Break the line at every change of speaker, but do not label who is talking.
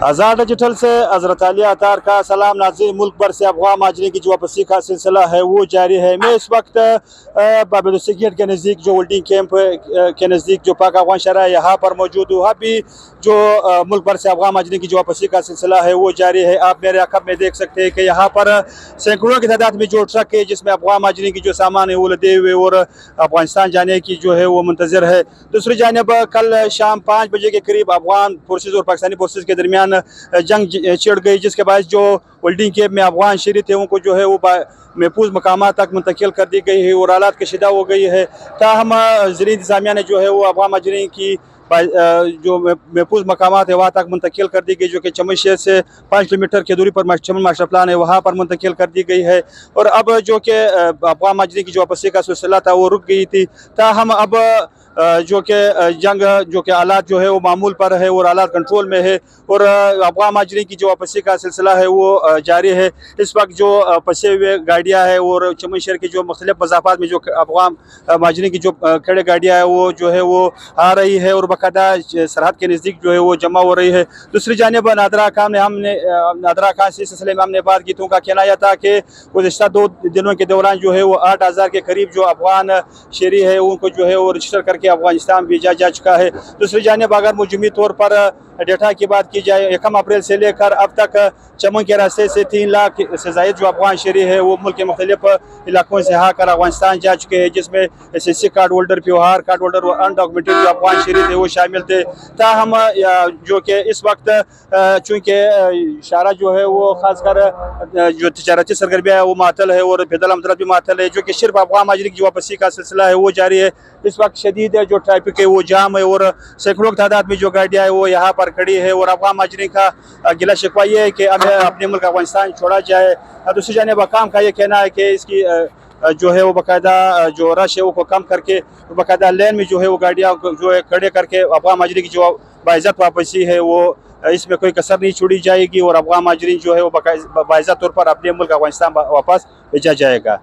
आज़ाद digital से हज़रत अली अतार का सलाम। नाज़रीन, मुल्क भर से अफगान माजरे की जो वापसी का सिलसिला है वो जारी है। मैं इस वक्त बाबेदुस्ती गेट के नज़दीक जो होल्डिंग कैंप के नज़दीक जो पाक अफगान शहर है यहाँ पर मौजूद हूँ। वहाँ भी जो मुल्क भर से अफगान माजरे की जो वापसी का सिलसिला है वो जारी है। आप मेरे अक़ब में देख सकते हैं कि यहाँ पर सैकड़ों की तादाद में जो ट्रक है जिसमें अफगान माजरे की जो सामान है वो लदे हुए और अफगानिस्तान जाने की जो है वो मुंतज़र है। दूसरी जानिब कल शाम 5 बजे के करीब अफगान फोर्सेज और पाकिस्तानी फोर्सेज के दरमियान जंग छिड़ गई, जिसके बाद जो होल्डिंग कैंप में अफगान शहरी थे उनको जो है वो महफूज मकामात तक मुंतकिल कर दी गई है और हालात कशीदा हो गई है। ताहम ज़िली इंतज़ामिया ने जो है वो अफगान माजरीन की जो महफूज मकामात है वहाँ तक मुंतकिल कर दी गई, जो कि चमन शहर से 5 किलोमीटर की दूरी पर चमन मास्टर प्लान है वहाँ पर मुंतकिल कर दी गई है। और अब जो कि अफगान माजरीन की जो वापसी का सिलसिला था वो रुक गई थी। ताहम अब जो कि जंग जो कि हालात जो है वो मामूल पर है और हालात कंट्रोल में है और अफगान माजरीन की जो वापसी का सिलसिला है वो जारी है। इस वक्त जो फंसे हुए गाड़ियाँ हैं और चमन शहर की जो मुख्तलिफ मज़ाफ़ात में जो अफगान माजरीन की जो खड़े गाड़ियाँ हैं वो जो है वो आ रही है और बाकायदा सरहद के नज़दीक जो है वो जमा हो रही है। दूसरी जानिब नादरा खान से इस सिलसिले में हमने बात की तो उनका कहना यह था कि गुज़िश्ता 2 दिनों के दौरान जो है वो 8000 के करीब जो अफगान शहरी है उनको जो है वो रजिस्टर करके अफगानिस्तान भेजा जा चुका है। दूसरी जानिब अगर मजमूई तौर पर डेटा की बात की जाए 1 अप्रैल से लेकर अब तक चमन के रास्ते से 3 लाख से ज़ायद जो अफगान शहरी है वो मुल्क के मुख्तलिफ इलाकों से आकर अफगानिस्तान जा चुके हैं, जिसमें SSC card holder, POR card holder और अनडॉक्यूमेंटेड जो अफगान शहरी थे वो शामिल थे। ताहम जो कि इस वक्त चूँकि इशारा जो है वो ख़ासकर जो तजारती सरगर्मियाँ है वो मातल है और बेदल अमदरत भी मातल है, जो कि सिर्फ अफगान माजरी की वापसी का सिलसिला है वो जारी है। इस वक्त शदीद जो ट्रैफिक है वो जाम है और सैकड़ों की तादाद में जो गाड़ियाँ है वो यहाँ पर खड़ी है और अफगान माजरीन का गिला शिकवा ये है कि हमें अपने मुल्क अफगानिस्तान छोड़ा जाए। दूसरी जानिब हकाम का ये कहना है कि इसकी जो है वो बाकायदा जो रश है वो कम करके बाकायदा लेन में जो है वो गाड़ियाँ जो है खड़े करके अफगान माजरी की जो बाइज़्ज़त वापसी है वो इसमें कोई कसर नहीं छोड़ी जाएगी और अफगान माजरीन जो है वो बाइज़्ज़त तौर पर अपने मुल्क अफगानिस्तान वापस भेजा जाएगा।